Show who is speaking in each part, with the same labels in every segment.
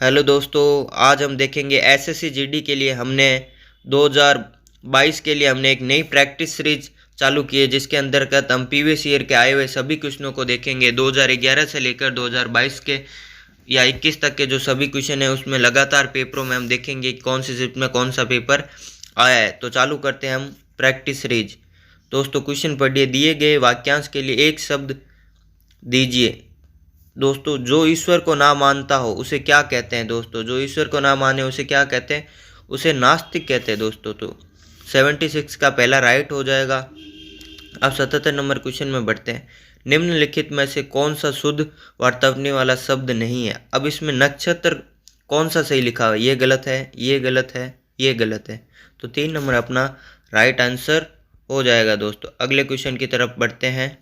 Speaker 1: Hello दोस्तों, आज हम देखेंगे एसएससी जीडी के लिए 2022 के लिए हमने एक नई प्रैक्टिस सीरीज चालू की है, जिसके अंतर्गत हम प्रीवियस ईयर के आए हुए सभी क्वेश्चनों को देखेंगे। 2011 से लेकर 2022 के या 21 तक के जो सभी क्वेश्चन है उसमें लगातार पेपरों में हम देखेंगे कौन सी शिफ्ट में कौन सा पेपर आया है। तो चालू करते हैं हम प्रैक्टिस सीरीज। दोस्तों क्वेश्चन पढ़िए। दिए गए वाक्यांश के लिए एक शब्द दीजिए। दोस्तों, जो ईश्वर को ना मानता हो उसे क्या कहते हैं? दोस्तों, जो ईश्वर को ना माने उसे क्या कहते हैं? उसे नास्तिक कहते हैं दोस्तों। तो 76 का पहला राइट हो जाएगा। अब 77 नंबर क्वेश्चन में बढ़ते हैं। निम्नलिखित में से कौन सा शुद्ध वर्तनी वाला शब्द नहीं है? अब इसमें नक्षत्र कौन सा सही लिखा हुआ है? ये गलत है, ये गलत है, ये गलत है। तो 3 नंबर अपना राइट आंसर हो जाएगा दोस्तों। अगले क्वेश्चन की तरफ बढ़ते हैं।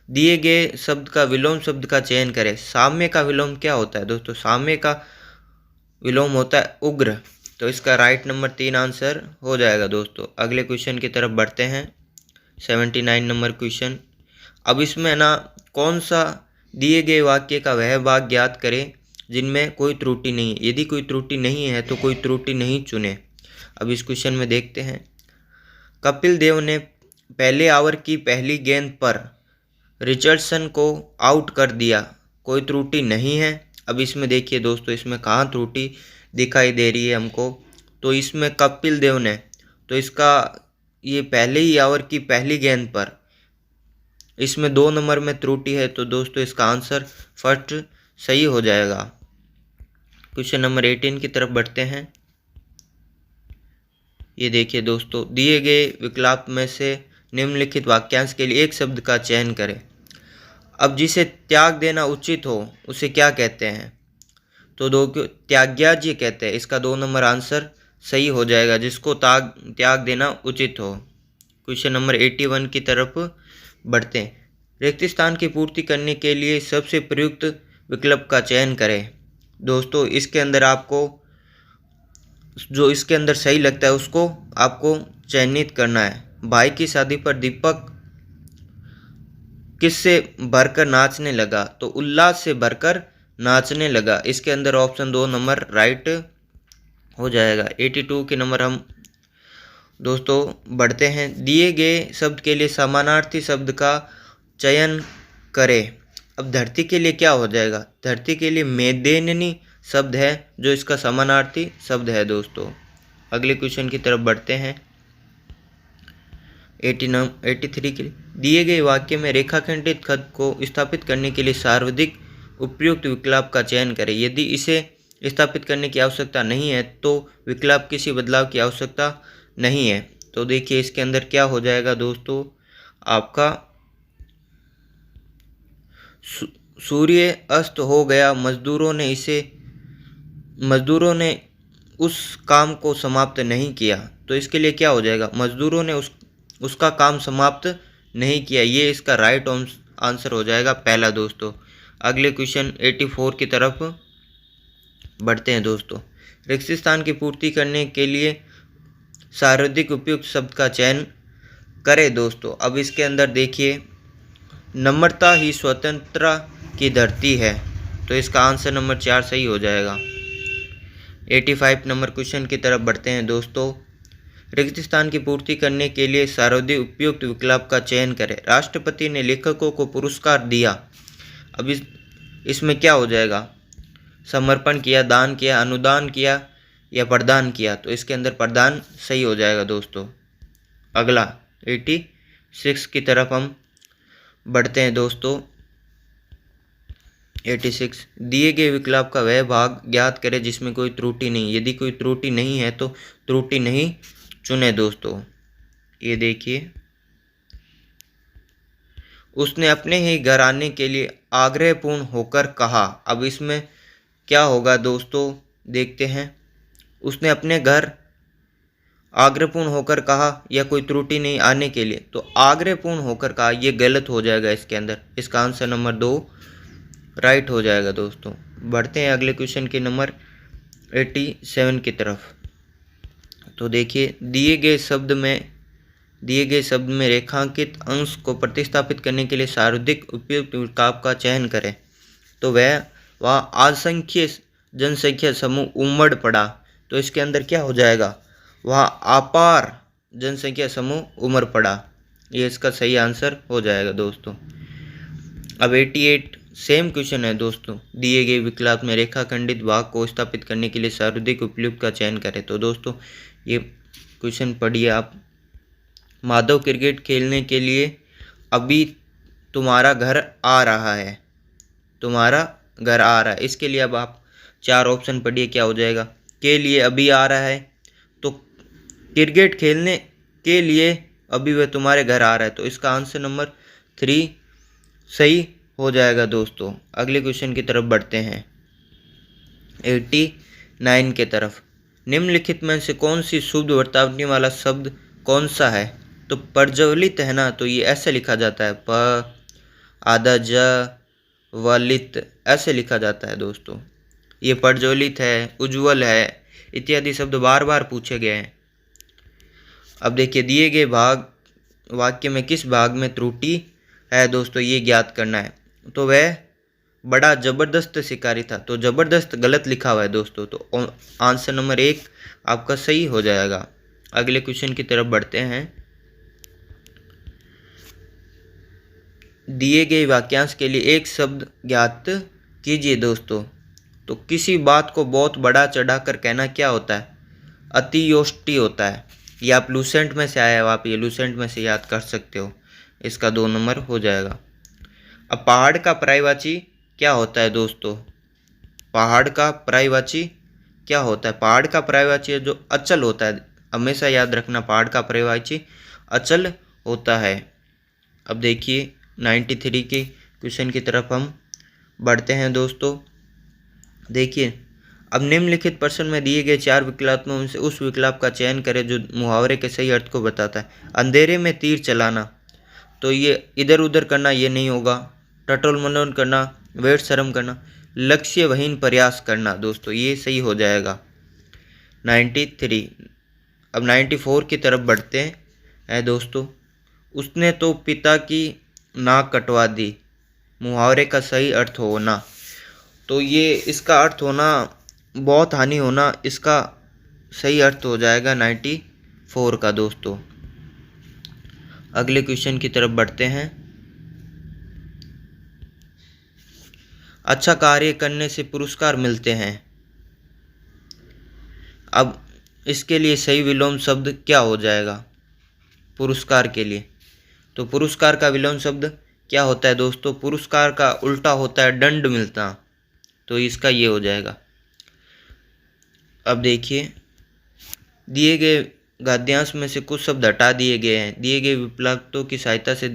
Speaker 1: दिए गए शब्द का विलोम शब्द का चयन करें। साम्य का विलोम क्या होता है? दोस्तों, साम्य का विलोम होता है उग्र। तो इसका राइट नंबर 3 आंसर हो जाएगा दोस्तों। अगले क्वेश्चन की तरफ बढ़ते हैं। 79 नंबर क्वेश्चन। अब इसमें ना कौन सा दिए गए वाक्य का वह भाग ज्ञात करें जिनमें कोई त्रुटि नहीं है। यदि कोई त्रुटि नहीं है तो कोई त्रुटि नहीं चुने। अब इस क्वेश्चन में देखते हैं। कपिल देव ने पहले ओवर की पहली गेंद पर रिचर्डसन को आउट कर दिया। कोई त्रुटि नहीं है। अब इसमें देखिए दोस्तों, इसमें कहाँ त्रुटि दिखाई दे रही है हमको? तो इसमें कपिल देव ने, तो इसका ये पहले ही ओवर की पहली गेंद पर, इसमें 2 नंबर में त्रुटि है। तो दोस्तों इसका आंसर फर्स्ट सही हो जाएगा। क्वेश्चन नंबर 18 की तरफ बढ़ते हैं। ये देखिए दोस्तों, दिए गए विकल्प में से निम्नलिखित वाक्यांश के लिए एक शब्द का चयन करें। अब जिसे त्याग देना उचित हो उसे क्या कहते हैं? तो त्याग्याज्य कहते हैं। इसका 2 नंबर आंसर सही हो जाएगा, जिसको त्याग देना उचित हो। क्वेश्चन नंबर 81 की तरफ बढ़ते हैं। रिक्त स्थान की पूर्ति करने के लिए सबसे प्रयुक्त विकल्प का चयन करें। दोस्तों, इसके अंदर आपको जो इसके अंदर सही लगता है उसको आपको चयनित करना है। भाई की शादी पर दीपक किससे भरकर नाचने लगा? तो उल्लास से भरकर नाचने लगा। इसके अंदर ऑप्शन 2 नंबर राइट हो जाएगा। 82 के नंबर हम दोस्तों बढ़ते हैं। दिए गए शब्द के लिए समानार्थी शब्द का चयन करें। अब धरती के लिए क्या हो जाएगा? धरती के लिए मेदेननी शब्द है जो इसका समानार्थी शब्द है दोस्तों। अगले क्वेश्चन की तरफ बढ़ते हैं। 83 के लिए दिए गए वाक्य में रेखाखंडित खत को स्थापित करने के लिए सर्वाधिक उपयुक्त विकल्प का चयन करें। यदि इसे स्थापित करने की आवश्यकता नहीं है तो विकल्प किसी बदलाव की आवश्यकता नहीं है। तो देखिए इसके अंदर क्या हो जाएगा दोस्तों, आपका सूर्य अस्त हो गया, मजदूरों ने उस काम को समाप्त नहीं किया। तो इसके लिए क्या हो जाएगा? मजदूरों ने उसका काम समाप्त नहीं किया। ये इसका राइट आंसर हो जाएगा पहला दोस्तों। अगले क्वेश्चन 84 की तरफ बढ़ते हैं दोस्तों। रिक्त स्थान की पूर्ति करने के लिए सर्वाधिक उपयुक्त शब्द का चयन करें दोस्तों। अब इसके अंदर देखिए, नम्रता ही स्वतंत्रता की धरती है। तो इसका आंसर नंबर 4 सही हो जाएगा। 85 नंबर क्वेश्चन की तरफ बढ़ते हैं दोस्तों। रिक्त स्थान की पूर्ति करने के लिए सर्वाधिक उपयुक्त विकल्प का चयन करें। राष्ट्रपति ने लेखकों को पुरस्कार दिया। अब इसमें क्या हो जाएगा? समर्पण किया, दान किया, अनुदान किया या प्रदान किया। तो इसके अंदर प्रदान सही हो जाएगा दोस्तों। अगला 86 की तरफ हम बढ़ते हैं दोस्तों। 86 दिए गए विकल्प का वह भाग ज्ञात करें जिसमें कोई त्रुटि नहीं। यदि कोई त्रुटि नहीं है तो त्रुटि नहीं चुने दोस्तों। ये देखिए, उसने अपने ही घर आने के लिए आग्रहपूर्ण होकर कहा। अब इसमें क्या होगा दोस्तों, देखते हैं। उसने अपने घर आग्रहपूर्ण होकर कहा या कोई त्रुटि नहीं आने के लिए। तो आग्रहपूर्ण होकर कहा, ये गलत हो जाएगा इसके अंदर। इसका आंसर नंबर 2 राइट हो जाएगा दोस्तों। बढ़ते हैं अगले क्वेश्चन के नंबर 87 की तरफ। तो देखिए, दिए गए शब्द में रेखांकित अंश को प्रतिस्थापित करने के लिए सर्वाधिक उपयुक्त विकल्प का चयन करें। तो वह वहाँ असंख्य जनसंख्या समूह उमड़ पड़ा, तो इसके अंदर क्या हो जाएगा, वहाँ अपार जनसंख्या समूह उमड़ पड़ा। ये इसका सही आंसर हो जाएगा दोस्तों। अब 88 सेम क्वेश्चन है दोस्तों। दिए गए विकल्प में रेखाखंडित भाग को स्थापित करने के लिए सर्वाधिक उपयुक्त का चयन करें। तो दोस्तों ये क्वेश्चन पढ़िए आप। माधव क्रिकेट खेलने के लिए अभी तुम्हारा घर आ रहा है, तुम्हारा घर आ रहा है, इसके लिए अब आप 4 ऑप्शन पढ़िए क्या हो जाएगा। के लिए अभी आ रहा है, तो क्रिकेट खेलने के लिए अभी वह तुम्हारे घर आ रहा है, तो इसका आंसर नंबर 3 सही हो जाएगा दोस्तों। अगले क्वेश्चन की तरफ बढ़ते हैं 89 के तरफ। निम्नलिखित में से कौन सी शुद्ध वर्तावनी वाला शब्द कौन सा है। तो प्रज्वलित है ना, तो ये ऐसे लिखा जाता है, प आधा ज वलित ऐसे लिखा जाता है दोस्तों। ये प्रज्वलित है, उज्ज्वल है इत्यादि शब्द बार बार पूछे गए हैं। अब देखिए दिए गए भाग वाक्य में किस भाग में त्रुटि है दोस्तों, ये ज्ञात करना है। तो वह बड़ा जबरदस्त शिकारी था, तो जबरदस्त गलत लिखा हुआ है दोस्तों, तो आंसर नंबर 1 आपका सही हो जाएगा। अगले क्वेश्चन की तरफ बढ़ते हैं। दिए गए वाक्यांश के लिए एक शब्द ज्ञात कीजिए दोस्तों। तो किसी बात को बहुत बड़ा चढ़ाकर कहना क्या होता है, अतियोक्ति होता है। ये आप लूसेंट में से आया हो, आप ये लूसेंट में से याद कर सकते हो, इसका 2 नंबर हो जाएगा। अब पहाड़ का पर्यायवाची क्या होता है दोस्तों, पहाड़ का पर्यायवाची क्या होता है। पहाड़ का पर्यायवाची जो अचल होता है, हमेशा याद रखना पहाड़ का पर्यायवाची अचल होता है। अब देखिए 93 के क्वेश्चन की तरफ हम बढ़ते हैं दोस्तों। देखिए अब निम्नलिखित प्रश्न में दिए गए 4 विकल्पों में से उस विकल्प का चयन करें जो मुहावरे के सही अर्थ को बताता है। अंधेरे में तीर चलाना, तो ये इधर उधर करना ये नहीं होगा। टटोल मटोल करना, वेट शर्म करना, लक्ष्यहीन प्रयास करना, दोस्तों ये सही हो जाएगा 93। अब 94 की तरफ बढ़ते हैं दोस्तों। उसने तो पिता की नाक कटवा दी, मुहावरे का सही अर्थ होना, तो ये इसका अर्थ होना बहुत हानि होना, इसका सही अर्थ हो जाएगा 94 का दोस्तों। अगले क्वेश्चन की तरफ बढ़ते हैं। अच्छा कार्य करने से पुरस्कार मिलते हैं। अब इसके लिए सही विलोम शब्द क्या हो जाएगा पुरस्कार के लिए। तो पुरस्कार का विलोम शब्द क्या होता है दोस्तों, पुरस्कार का उल्टा होता है दंड मिलता, तो इसका ये हो जाएगा। अब देखिए दिए गए गद्यांश में से कुछ शब्द हटा दिए गए हैं। दिए गए विकल्पों की सहायता से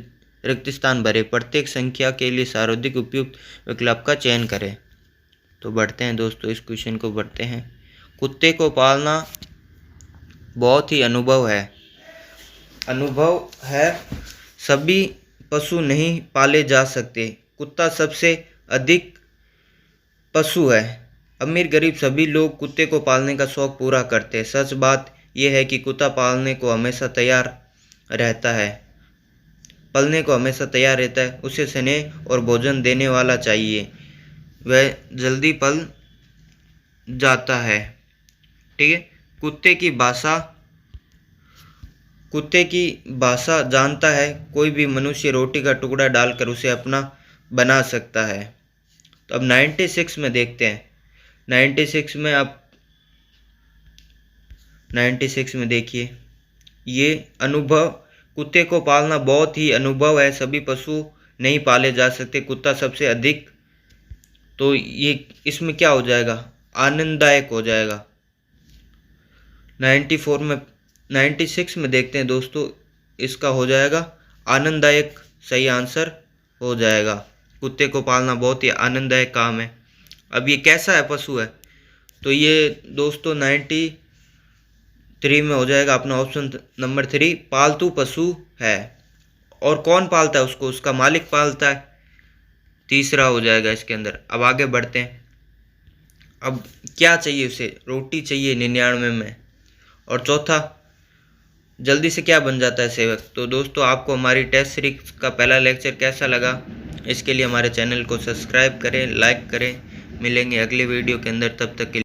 Speaker 1: रिक्त स्थान भरे, प्रत्येक संख्या के लिए सर्वाधिक उपयुक्त विकल्प का चयन करें। तो बढ़ते हैं दोस्तों, इस क्वेश्चन को बढ़ते हैं। कुत्ते को पालना बहुत ही अनुभव है, सभी पशु नहीं पाले जा सकते। कुत्ता सबसे अधिक पशु है। अमीर गरीब सभी लोग कुत्ते को पालने का शौक पूरा करते हैं। सच बात यह है कि कुत्ता पालने को हमेशा तैयार रहता है, पलने को हमेशा तैयार रहता है। उसे स्नेह और भोजन देने वाला चाहिए, वह जल्दी पल जाता है। ठीक है, कुत्ते की भाषा जानता है। कोई भी मनुष्य रोटी का टुकड़ा डालकर उसे अपना बना सकता है। तो अब 96 में देखते हैं। 96 में देखिए, ये अनुभव, कुत्ते को पालना बहुत ही अनुभव है, सभी पशु नहीं पाले जा सकते, कुत्ता सबसे अधिक, तो ये इसमें क्या हो जाएगा, आनंददायक हो जाएगा। 96 में देखते हैं दोस्तों, इसका हो जाएगा आनंददायक, सही आंसर हो जाएगा। कुत्ते को पालना बहुत ही आनंददायक काम है। अब ये कैसा है, पशु है, तो ये दोस्तों 93 में हो जाएगा अपना ऑप्शन नंबर 3, पालतू पशु है। और कौन पालता है उसको, उसका मालिक पालता है, तीसरा हो जाएगा इसके अंदर। अब आगे बढ़ते हैं। अब क्या चाहिए उसे, रोटी चाहिए 99 में, और चौथा जल्दी से क्या बन जाता है, सेवक। तो दोस्तों आपको हमारी टेस्ट सीरीज का पहला लेक्चर कैसा लगा, इसके लिए हमारे चैनल को सब्सक्राइब करें, लाइक करें, मिलेंगे अगले वीडियो के अंदर, तब तक के